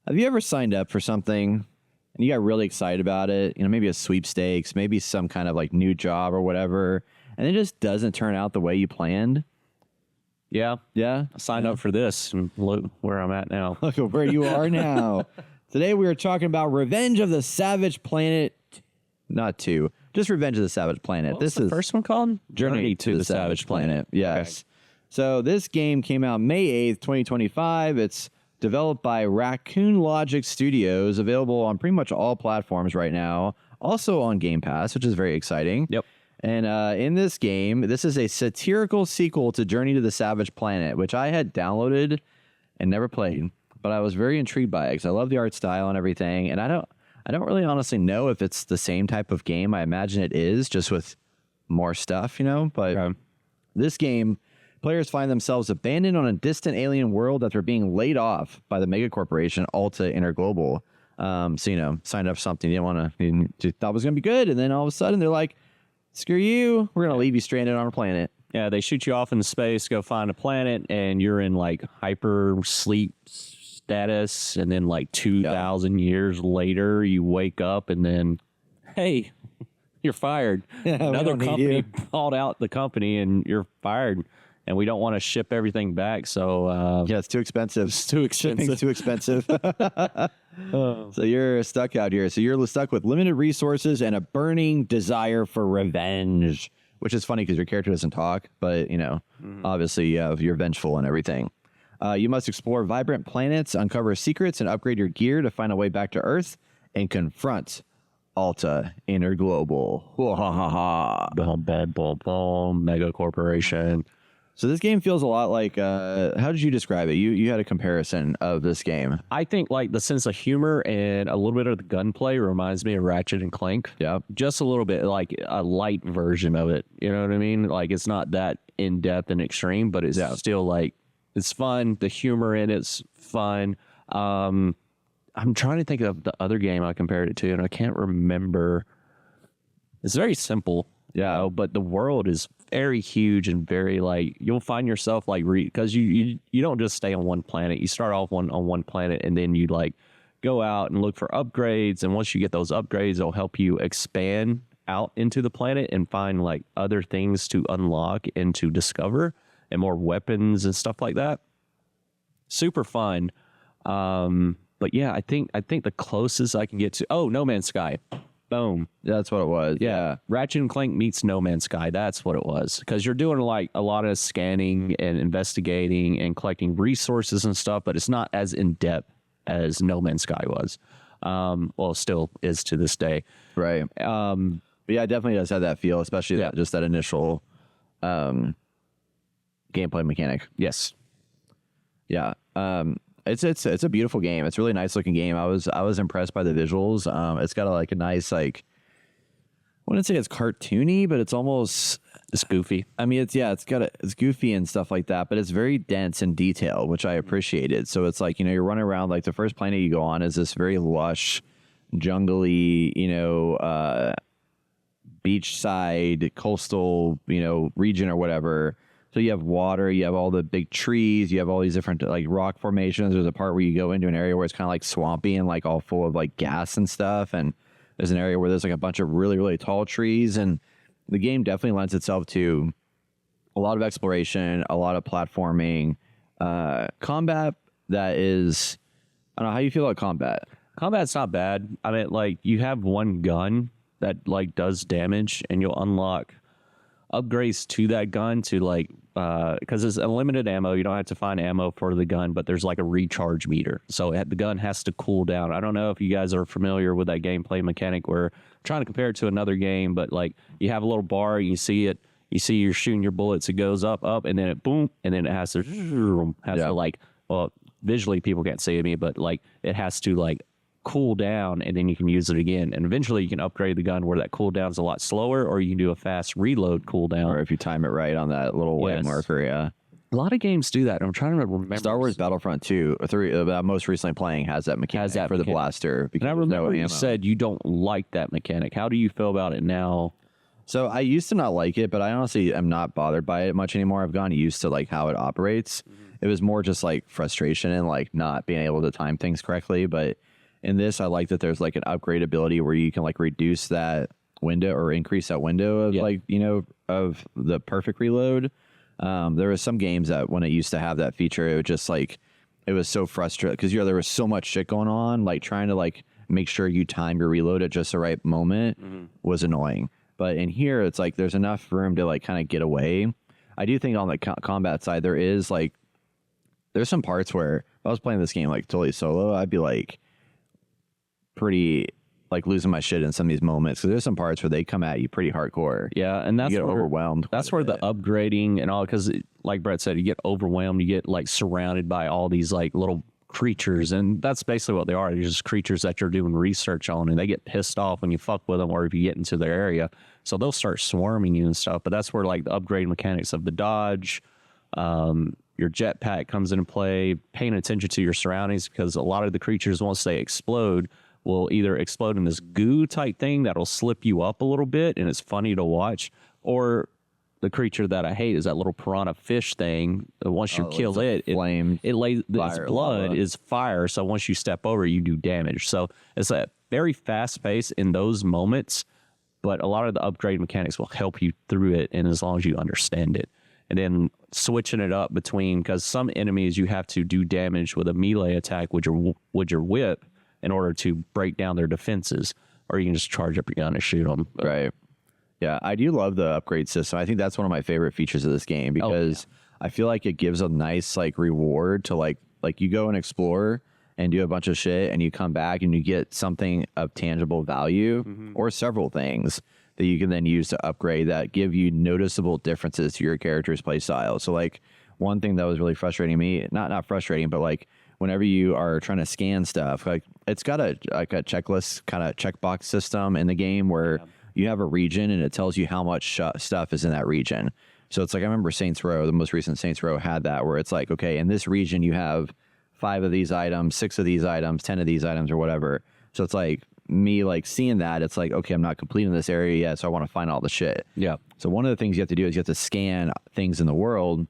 Have you ever signed up for something and you got really excited about it? You know, maybe a sweepstakes, maybe some kind of like new job or whatever, and it just doesn't turn out the way you planned? Yeah. Yeah? I signed up for this and look where I'm at now. Look at where you are now. Today we are talking about Revenge of the Savage Planet. Not 2. Just Revenge of the Savage Planet. What's the first one called? Journey to the Savage Planet. Yes. Okay. So this game came out May 8th, 2025. It's developed by Raccoon Logic Studios, available on pretty much all platforms right now. Also on Game Pass, which is very exciting. Yep. And in this game, this is a satirical sequel to Journey to the Savage Planet, which I had downloaded and never played, but I was very intrigued by it because I love the art style and everything. And I don't really honestly know if it's the same type of game. I imagine it is, just with more stuff, you know. But this game, players find themselves abandoned on a distant alien world after being laid off by the mega corporation Alta Interglobal. So, you know, signed up for something you thought was going to be good, and then all of a sudden they're like, screw you, we're going to leave you stranded on a planet. Yeah, they shoot you off into space, go find a planet, and you're in like hyper sleep status, and then like 2,000 years later, you wake up, and then, hey, you're fired. Yeah, another company bought out the company, and you're fired, and we don't want to ship everything back, so... yeah, it's too expensive. It's too expensive. Shipping's too expensive. So you're stuck out here. So you're stuck with limited resources and a burning desire for revenge, which is funny because your character doesn't talk, but, you know, obviously you're vengeful and everything. You must explore vibrant planets, uncover secrets, and upgrade your gear to find a way back to Earth and confront Alta Interglobal. Bad ball, mega corporation. So this game feels a lot like, how did you describe it? You had a comparison of this game. I think like the sense of humor and a little bit of the gunplay reminds me of Ratchet and Clank. Yeah. Just a little bit, like a light version of it. You know what I mean? Like it's not that in-depth and extreme, but it's still like, it's fun. The humor in it's fun. I'm trying to think of the other game I compared it to, and I can't remember. It's very simple. Yeah, but the world is very huge and very like you'll find yourself like because you don't just stay on one planet. You start off on one planet and then you like go out and look for upgrades, and once you get those upgrades, it'll help you expand out into the planet and find like other things to unlock and to discover and more weapons and stuff like that. Super fun. But yeah, I think the closest I can get to No Man's Sky. Boom. That's what it was. Yeah. Ratchet and Clank meets No Man's Sky. That's what it was. Because you're doing like a lot of scanning and investigating and collecting resources and stuff, but it's not as in depth as No Man's Sky was. Well, still is to this day. Right. But yeah, it definitely does have that feel, especially just that initial gameplay mechanic. Yes. Yeah. It's a beautiful game. It's a really nice looking game. I was impressed by the visuals. It's got a nice, like, I wouldn't say it's cartoony, but it's goofy. I mean, it's goofy and stuff like that, but it's very dense and detailed, which I appreciated. So it's like, you know, you're running around, like the first planet you go on is this very lush, jungly, you know, beachside coastal, you know, region or whatever. So you have water, you have all the big trees, you have all these different like rock formations. There's a part where you go into an area where it's kind of like swampy and like all full of like gas and stuff. And there's an area where there's like a bunch of really, really tall trees. And the game definitely lends itself to a lot of exploration, a lot of platforming, combat that is, I don't know, how you feel about combat? Combat's not bad. I mean, like you have one gun that like does damage and you'll unlock upgrades to that gun to like because it's unlimited ammo. You don't have to find ammo for the gun, but there's like a recharge meter, so the gun has to cool down. I don't know if you guys are familiar with that gameplay mechanic where I'm trying to compare it to another game, but like you have a little bar, you see you're shooting your bullets, it goes up and then it boom, and then it has to like, well, visually people can't see me, but like it has to like cool down, and then you can use it again, and eventually you can upgrade the gun where that cooldown is a lot slower, or you can do a fast reload cooldown, or if you time it right on that little white marker. Yeah, a lot of games do that. I'm trying to remember. Star Wars Battlefront 2 or 3 that I'm most recently playing has that mechanic for the blaster. And I remember you said you don't like that mechanic. How do you feel about it now? So I used to not like it, but I honestly am not bothered by it much anymore. I've gotten used to like how it operates. It was more just like frustration and like not being able to time things correctly. But in this, I like that there's like an upgrade ability where you can like reduce that window or increase that window of like, you know, of the perfect reload. There was some games that when it used to have that feature, it would just like, it was so frustrating because, you know, there was so much shit going on, like trying to like make sure you time your reload at just the right moment was annoying. But in here, it's like there's enough room to like kind of get away. I do think on the combat side, there is like, there's some parts where if I was playing this game like totally solo, I'd be like pretty like losing my shit in some of these moments. Because there's some parts where they come at you pretty hardcore. Yeah, and that's you get where, overwhelmed. That's where the upgrading and all, because like Brett said, you get overwhelmed, you get like surrounded by all these like little creatures, and that's basically what they are. They're just creatures that you're doing research on, and they get pissed off when you fuck with them or if you get into their area, so they'll start swarming you and stuff. But that's where like the upgrade mechanics of the dodge, your jetpack comes into play, paying attention to your surroundings, because a lot of the creatures, once they explode, will either explode in this goo type thing that'll slip you up a little bit and it's funny to watch, or the creature that I hate is that little piranha fish thing. Once you kill it, flame, it lays its fire, blood lava. is fire. So once you step over, you do damage. So it's a very fast pace in those moments, but a lot of the upgrade mechanics will help you through it, and as long as you understand it. And then switching it up between, because some enemies you have to do damage with a melee attack with your whip in order to break down their defenses, or you can just charge up your gun and shoot them. Right. Yeah, I do love the upgrade system. I think that's one of my favorite features of this game because I feel like it gives a nice like reward to like you go and explore and do a bunch of shit and you come back and you get something of tangible value or several things that you can then use to upgrade that give you noticeable differences to your character's play style. So like one thing that was really frustrating me, not frustrating, but like whenever you are trying to scan stuff, like it's got a checklist kind of checkbox system in the game where you have a region and it tells you how much stuff is in that region. So it's like, I remember Saints Row, the most recent Saints Row had that where it's like, okay, in this region you have 5 of these items, 6 of these items, 10 of these items or whatever. So it's like me like seeing that, it's like, okay, I'm not completing this area yet, so I want to find all the shit. Yeah. So one of the things you have to do is you have to scan things in the world.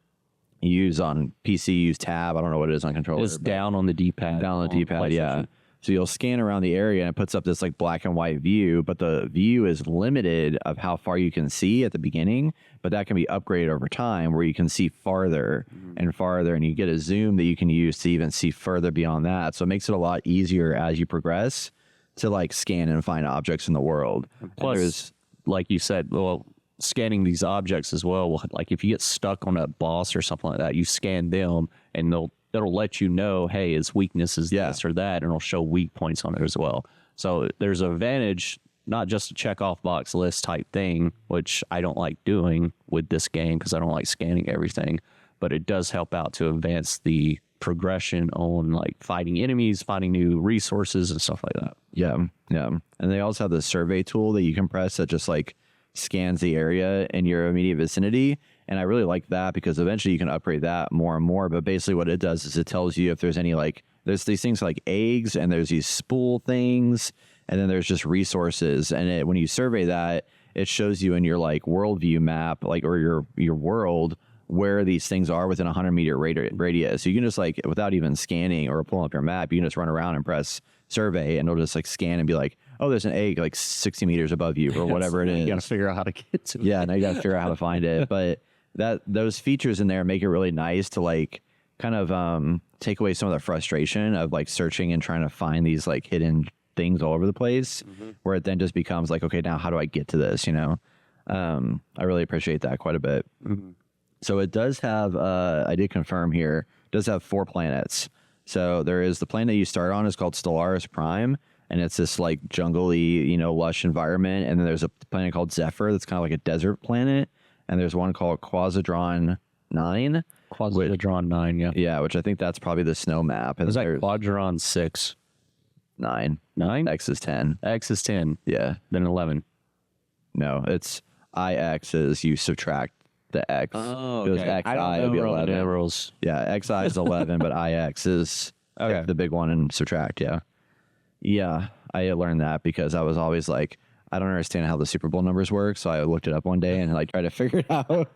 You use on PC, use tab. I don't know what it is on controller. It's down on the D-pad. Down on the D-pad, yeah. So you'll scan around the area and it puts up this like black and white view, but the view is limited of how far you can see at the beginning, but that can be upgraded over time where you can see farther and farther, and you get a zoom that you can use to even see further beyond that. So it makes it a lot easier as you progress to like scan and find objects in the world. Plus, like you said, well, scanning these objects as well, like if you get stuck on a boss or something like that, you scan them and it'll let you know, hey, his weakness is this or that, and it'll show weak points on it as well. So there's an advantage, not just a check off box list type thing, which I don't like doing with this game because I don't like scanning everything, but it does help out to advance the progression on like fighting enemies, finding new resources and stuff like that. Yeah. And they also have the survey tool that you can press that just like scans the area in your immediate vicinity. And I really like that because eventually you can upgrade that more and more. But basically what it does is it tells you if there's any like, there's these things like eggs and there's these spool things and then there's just resources. And when you survey that, it shows you in your like worldview map, like, or your world where these things are within a 100-meter radius. So you can just like, without even scanning or pulling up your map, you can just run around and press survey and it'll just like scan and be like, oh, there's an egg like 60 meters above you or whatever it is. You got to figure out how to get to it. Yeah, now you got to figure out how to find it. But those features in there make it really nice to like kind of take away some of the frustration of like searching and trying to find these like hidden things all over the place, where it then just becomes like, okay, now how do I get to this? You know, I really appreciate that quite a bit. So it does have, I did confirm here, it does have 4 planets. So there is the planet you start on is called Stellaris Prime, and it's this like jungly, you know, lush environment. And then there's a planet called Zephyr that's kind of like a desert planet. And there's one called Quasadron 9. Quasadron 9, yeah. Yeah, which I think that's probably the snow map. And there's like Quadron 6. 9. 9? X is 10. X is 10. Yeah. Then 11. No, it's IX is you subtract the X. Oh, okay. okay. XI would be 11. Numerals. Yeah, XI is 11, but IX is the big one and subtract, yeah. Yeah, I learned that because I was always like, I don't understand how the Super Bowl numbers work, so I looked it up one day and like tried to figure it out,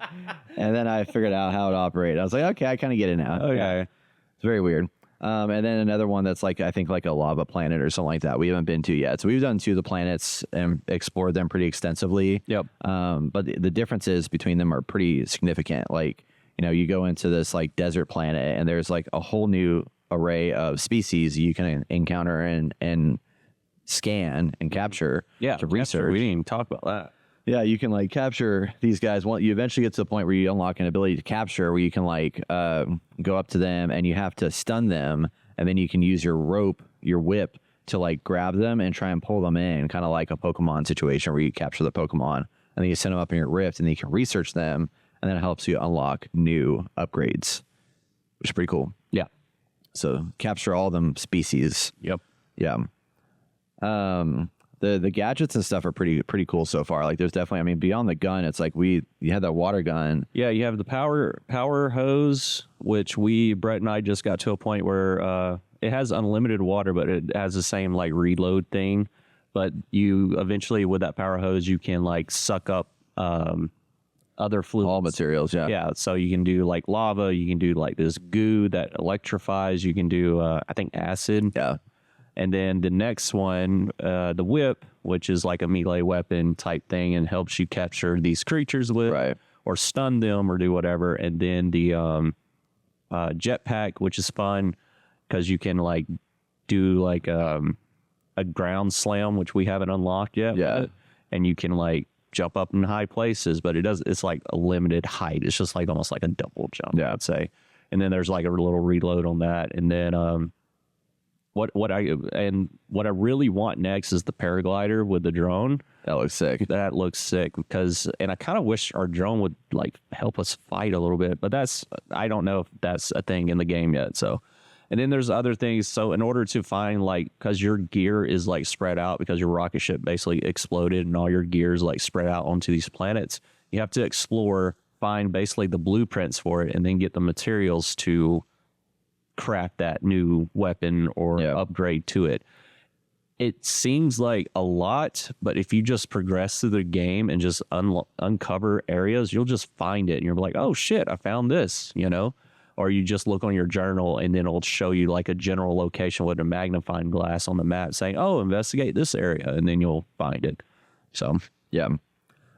and then I figured out how it operated. I was like, okay, I kind of get it now. Okay. Yeah. It's very weird. And then another one that's like, I think like a lava planet or something like that we haven't been to yet. So we've done 2 of the planets and explored them pretty extensively. Yep. But the differences between them are pretty significant. Like, you know, you go into this like desert planet and there's like a whole new array of species you can encounter and scan and capture to research. We didn't even talk about that. Yeah, you can like capture these guys. You eventually get to the point where you unlock an ability to capture, where you can like go up to them and you have to stun them, and then you can use your rope, your whip, to like grab them and try and pull them in, kind of like a Pokemon situation where you capture the Pokemon and then you send them up in your rift, and then you can research them, and then it helps you unlock new upgrades, which is pretty cool. Yeah. So capture all them species. Yep. Yeah. The gadgets and stuff are pretty cool so far. Like there's definitely, I mean, beyond the gun, it's like you had that water gun. Yeah, you have the power hose, which Brett and I just got to a point where it has unlimited water, but it has the same like reload thing. But you eventually, with that power hose, you can like suck up other fluids. All materials, yeah. Yeah, so you can do like lava, you can do like this goo that electrifies, you can do, I think, acid. Yeah. And then the next one, the whip, which is like a melee weapon type thing and helps you capture these creatures with, Right. or stun them or do whatever. And then the jetpack, which is fun because you can like do like a ground slam, which we haven't unlocked yet. Yeah. And you can like jump up in high places, but it's like a limited height. It's just like almost like a double jump, Yeah. I'd say. And then there's like a little reload on that. And then what I really want next is the paraglider with the drone. That looks sick. That looks sick and I kind of wish our drone would like help us fight a little bit, but I don't know if that's a thing in the game yet. So, and then there's other things. So in order to find like, cause your gear is like spread out because your rocket ship basically exploded and all your gear is like spread out onto these planets, you have to explore, find basically the blueprints for it, and then get the materials to craft that new weapon or upgrade to it. It seems like a lot, but if you just progress through the game and just uncover areas, you'll just find it and you're like, oh shit, I found this, you know? Or you just look on your journal and then it'll show you like a general location with a magnifying glass on the map saying, oh, investigate this area, and then you'll find it. So yeah.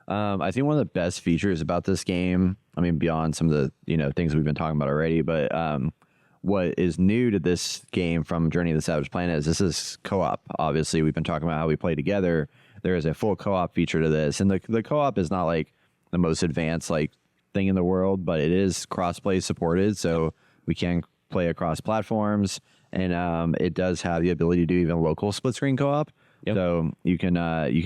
I think one of the best features about this game, I mean, beyond some of the, you know, things we've been talking about already, but what is new to this game from Journey to the Savage Planet is this is co-op. Obviously, we've been talking about how we play together. There is a full co-op feature to this, and the co-op is not like the most advanced like thing in the world, but it is cross-play supported, so we can play across platforms, and it does have the ability to do even local split-screen co-op. Yep. So you can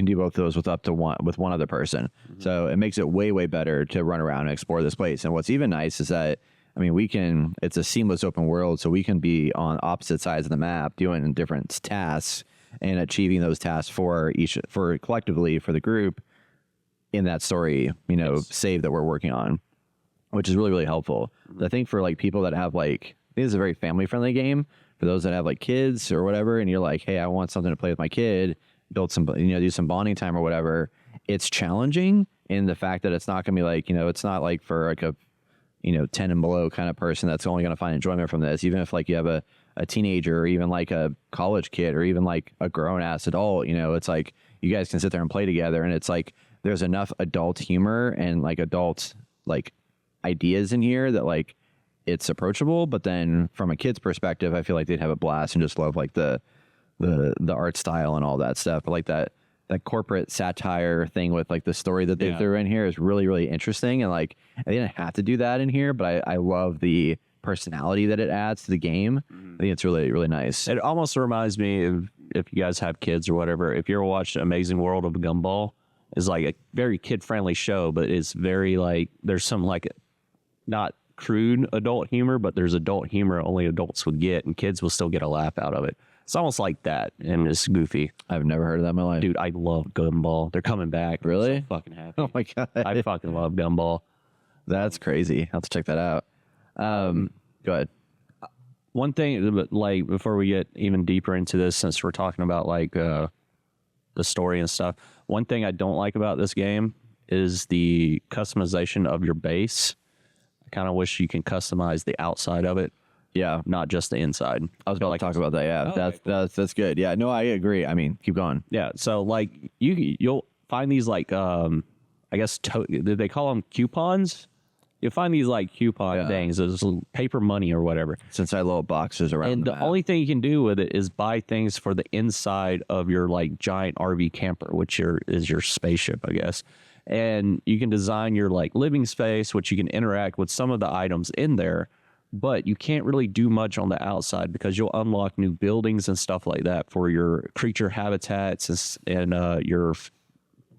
do both of those with up to one other person. Mm-hmm. So it makes it way better to run around and explore this place. And what's even nice is that, I mean, it's a seamless open world, so we can be on opposite sides of the map doing different tasks and achieving those tasks for collectively for the group in that story, you know, save that we're working on, which is really helpful. Mm-hmm. I think for like people that have like, this is a very family friendly game for those that have like kids or whatever, and you're like, hey, I want something to play with my kid, build some, you know, do some bonding time or whatever. It's challenging in the fact that it's not going to be like, you know, it's not like for like a, you know, 10 and below kind of person that's only going to find enjoyment from this. Even if like you have a teenager or even like a college kid or even like a grown ass adult, you know, it's like you guys can sit there and play together, and it's like there's enough adult humor and like adult like ideas in here that like it's approachable. But then from a kid's perspective, I feel like they'd have a blast and just love like the art style and all that stuff. But like that corporate satire thing with like the story that they threw in here is really interesting. And like, I didn't have to do that in here, but I love the personality that it adds to the game. Mm-hmm. I think it's really nice. It almost reminds me of, if you guys have kids or whatever, if you ever watched Amazing World of Gumball, it's like a very kid friendly show, but it's very like, there's some like not crude adult humor, but there's adult humor only adults would get, and kids will still get a laugh out of it. It's almost like that, and it's goofy. I've never heard of that in my life. Dude, I love Gumball. They're coming back. Really? I'm so fucking happy. Oh my God. I fucking love Gumball. That's crazy. I'll have to check that out. Go ahead. One thing, like, before we get even deeper into this, since we're talking about like the story and stuff. One thing I don't like about this game is the customization of your base. I kind of wish you can customize the outside of it, Yeah. not just the inside. I was about to talk about that. Yeah. Okay, That's good. Yeah. No, I agree. I mean, keep going. Yeah, so like you'll find these like I guess did they call them coupons? You'll find these like coupon things, there's paper money or whatever. Since I little boxes around. And the only thing you can do with it is buy things for the inside of your like giant RV camper, which is your spaceship, I guess. And you can design your like living space, which you can interact with some of the items in there, but you can't really do much on the outside because you'll unlock new buildings and stuff like that for your creature habitats and your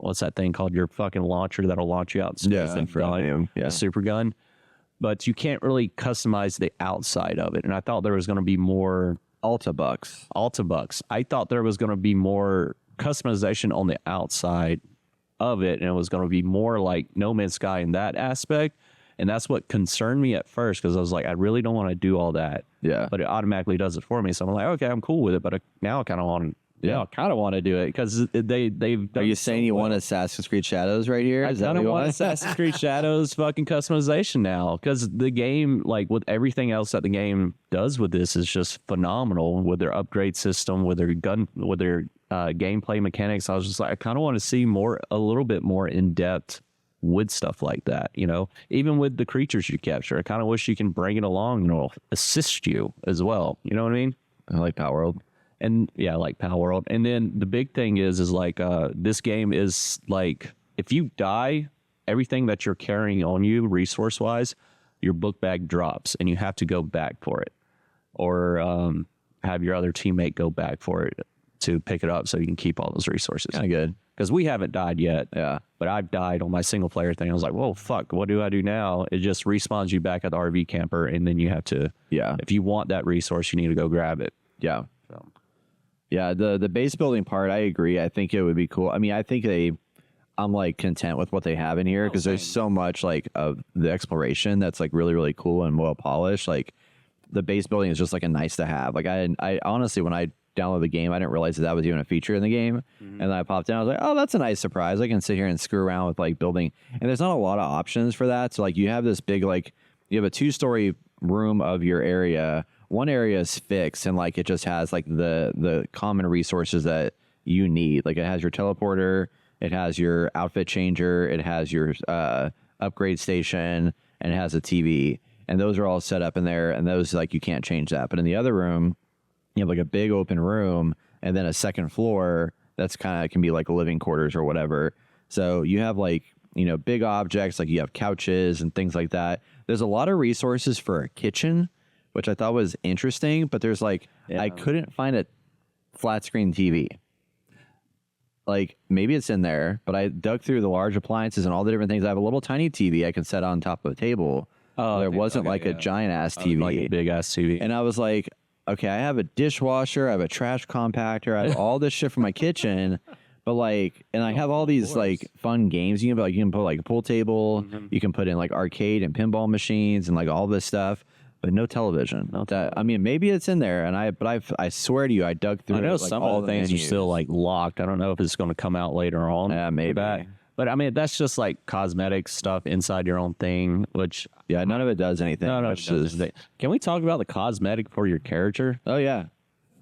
what's that thing called? Your fucking launcher that'll launch you out in space and gun, a super gun. But you can't really customize the outside of it. And I thought there was going to be more Alta bucks. I thought there was going to be more customization on the outside of it, and it was going to be more like No Man's Sky in that aspect. And that's what concerned me at first, because I was like, I really don't want to do all that. Yeah. But it automatically does it for me. So I'm like, okay, I'm cool with it. But now I kind of want to do it because they've. Are you saying you want Assassin's Creed Shadows right here? I kind of want Assassin's Creed Shadows fucking customization now, because the game, like with everything else that the game does with this, is just phenomenal with their upgrade system, with their gameplay mechanics. I was just like, I kind of want to see a little bit more in depth with stuff like that, you know, even with the creatures you capture. I kind of wish you can bring it along and it'll assist you as well. You know what I mean? I like Power World. And yeah, like Power World. And then the big thing is like this game is like, if you die, everything that you're carrying on you resource wise, your book bag drops and you have to go back for it, or have your other teammate go back for it to pick it up so you can keep all those resources. Kind of good. Because we haven't died yet. Yeah. But I've died on my single player thing. I was like, whoa, fuck, what do I do now? It just respawns you back at the RV camper, and then you have to, if you want that resource, you need to go grab it. Yeah. So. Yeah, the base building part, I agree. I think it would be cool. I mean, I think I'm like content with what they have in here, because there's so much like of the exploration that's like really, really cool and well polished. Like the base building is just like a nice to have. Like I honestly, when I download the game, I didn't realize that was even a feature in the game. And then I popped in, I was like, oh, that's a nice surprise. I can sit here and screw around with like building, and there's not a lot of options for that. So like you have this big, like you have a 2-story room of your area. One area is fixed, and like it just has like the common resources that you need. Like it has your teleporter, it has your outfit changer, it has your upgrade station, and it has a TV, and those are all set up in there, and those, like, you can't change that. But in the other room, you have like a big open room and then a second floor that's kind of can be like living quarters or whatever. So you have like, you know, big objects, like you have couches and things like that. There's a lot of resources for a kitchen, which I thought was interesting, but there's like, I couldn't find a flat screen TV. Like maybe it's in there, but I dug through the large appliances and all the different things. I have a little tiny TV I can set on top of the table. Oh, there wasn't like a giant ass TV, like a big ass TV. And I was like, okay, I have a dishwasher, I have a trash compactor, I have all this shit for my kitchen, but like, and I have all these like fun games. You can put like a pool table, you can put in like arcade and pinball machines and like all this stuff, but no television. I mean, maybe it's in there, and I swear to you, I dug through. I know it, like, some all of the things are still like locked. I don't know if it's going to come out later on. Yeah, maybe. But I mean, that's just like cosmetic stuff inside your own thing, which none of it does anything. No, can we talk about the cosmetic for your character? Oh yeah,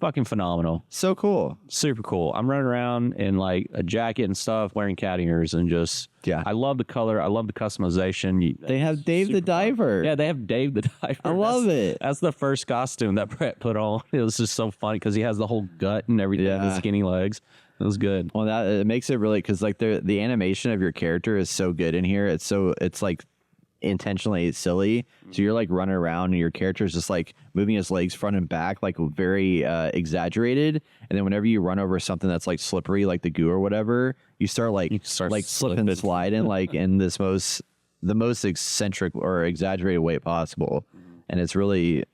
fucking phenomenal. So cool, super cool. I'm running around in like a jacket and stuff, wearing cat ears, and just I love the color. I love the customization. They have Dave the Diver. Yeah, they have Dave the Diver. I love it. That's the first costume that Brett put on. It was just so funny because he has the whole gut and everything, the skinny legs. It was good. Well, that it makes it really, because like the animation of your character is so good in here. It's like intentionally silly. So you're like running around and your character is just like moving his legs front and back, like very exaggerated. And then whenever you run over something that's like slippery, like the goo or whatever, you start slipping and sliding like in the most eccentric or exaggerated way possible. And it's really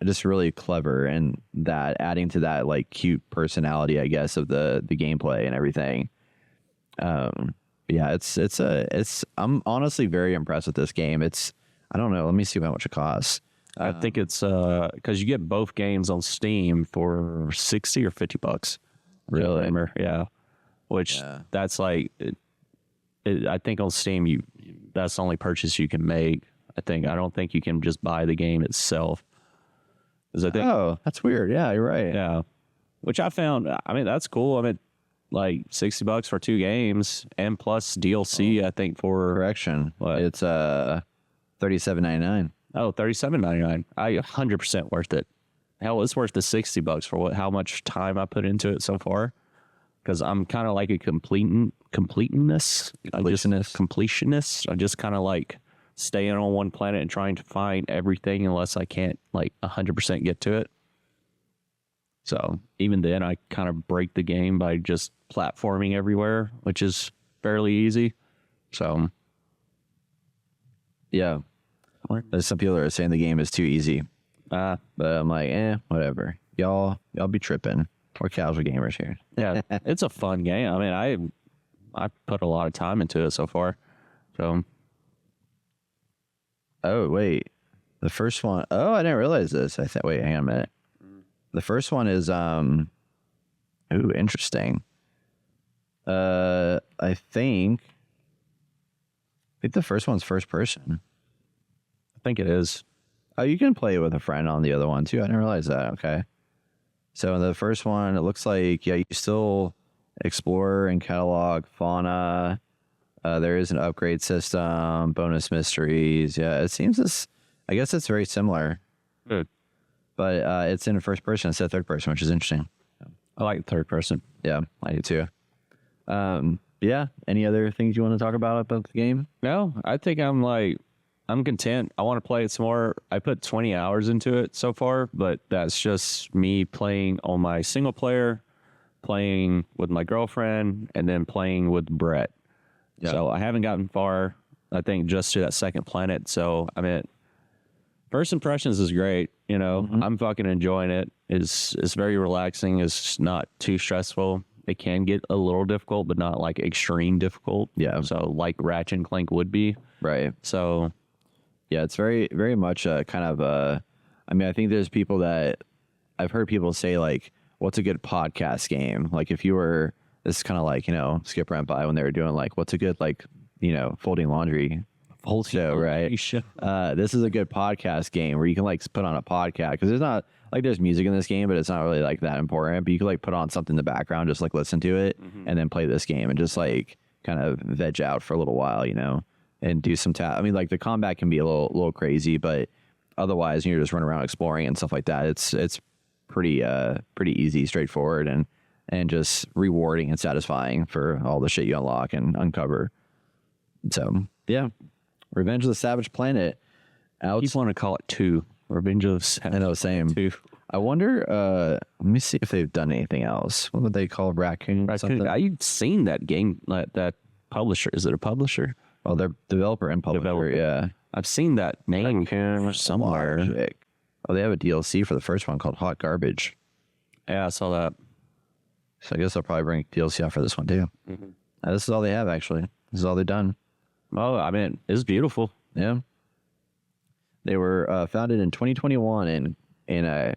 just really clever, and that adding to that like cute personality, I guess, of the gameplay and everything. I'm honestly very impressed with this game. I don't know, let me see how much it costs. I think it's because you get both games on Steam for $60 or $50. Really? Yeah. which Yeah. that's like, I think on Steam, that's the only purchase you can make. I don't think you can just buy the game itself. 'Cause I think, Oh, that's weird. Yeah, you're right. yeah, which I found, I mean, that's cool. I mean, like $60 for 2 games and plus DLC, I think for, Correction. What? It's $37.99. oh, $37.99. 100% worth it. Hell, it's worth the $60 for how much time I put into it so far. Because I'm kind of like a completionist. I just kind of like staying on one planet and trying to find everything unless I can't like 100% get to it. So even then, I kind of break the game by just platforming everywhere, which is fairly easy. So Yeah. There's some people that are saying the game is too easy. uh, But I'm like, whatever. Y'all be tripping. We're casual gamers here. yeah, it's a fun game. I mean, I put a lot of time into it so far. So Oh, wait. The first one. Oh, I didn't realize this. I thought, wait, hang on a minute. The first one is, ooh, interesting. I think the first one's first person. I think it is. Oh, you can play it with a friend on the other one too. I didn't realize that. Okay. So in the first one, it looks like, yeah, you still explore and catalog fauna. There is an upgrade system, bonus mysteries. Yeah, it seems this, I guess it's very similar, Good. but it's in first person instead of third person, which is interesting. I like third person. Yeah, I do too. Yeah. Any other things you want to talk about the game? No, I think I'm content. I want to play it some more. I put 20 hours into it so far, but that's just me playing on my single player, playing with my girlfriend, and then playing with Brett. Yeah. So I haven't gotten far, I think, just to that second planet. So, I mean, first impressions is great. You know, I'm fucking enjoying it. It's very relaxing. It's not too stressful. It can get a little difficult, but not like extreme difficult. Yeah. So like Ratchet and Clank would be. Right. So Yeah, it's very, very much kind of I mean, I think there's people that I've heard people say like, what's a good podcast game? Like if you were, this is kind of like, Skip Rent By when they were doing like, what's a good like, folding laundry whole show, right? This is a good podcast game where you can like put on a podcast because there's not like there's music in this game, but it's not really like that important. But you can like put on something in the background, just like listen to it and then play this game and just like kind of veg out for a little while, and do some I mean, like the combat can be a little crazy, but otherwise you're just running around exploring and stuff like that. It's pretty easy, straightforward, and just rewarding and satisfying for all the shit you unlock and uncover. So yeah, Revenge of the Savage Planet out. You want to call it 2. Revenge of the Savage. I know, same. 2. I wonder. Let me see if they've done anything else. What would they call Raccoon? Something? I've seen that game, that publisher. Is it a publisher? Oh, they're developer and publisher. Developer. Yeah. I've seen that name somewhere. Logic. Oh, they have a DLC for the first one called Hot Garbage. Yeah, I saw that. So I guess they'll probably bring DLC out for this one too. This is all they have, actually. This is all they've done. Oh, I mean, it's beautiful. Yeah. They were founded in 2021 in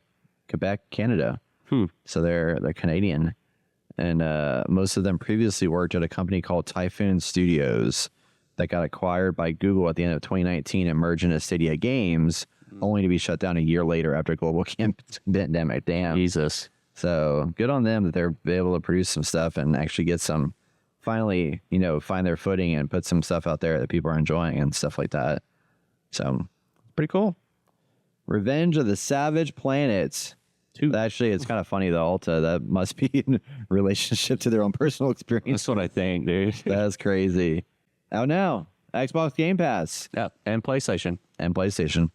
Quebec, Canada. So they're Canadian, and most of them previously worked at a company called Typhoon Studios that got acquired by Google at the end of 2019 and merged into Stadia Games, only to be shut down a year later after a global pandemic. Damn. Jesus. So good on them that they're able to produce some stuff and actually get some, finally, find their footing and put some stuff out there that people are enjoying and stuff like that. So pretty cool. Revenge of the Savage Planet. Actually, it's kind of funny, though, Alta. That must be in relationship to their own personal experience. That's what I think, dude. That's crazy. Out now. Xbox Game Pass. Yeah, and PlayStation. And PlayStation.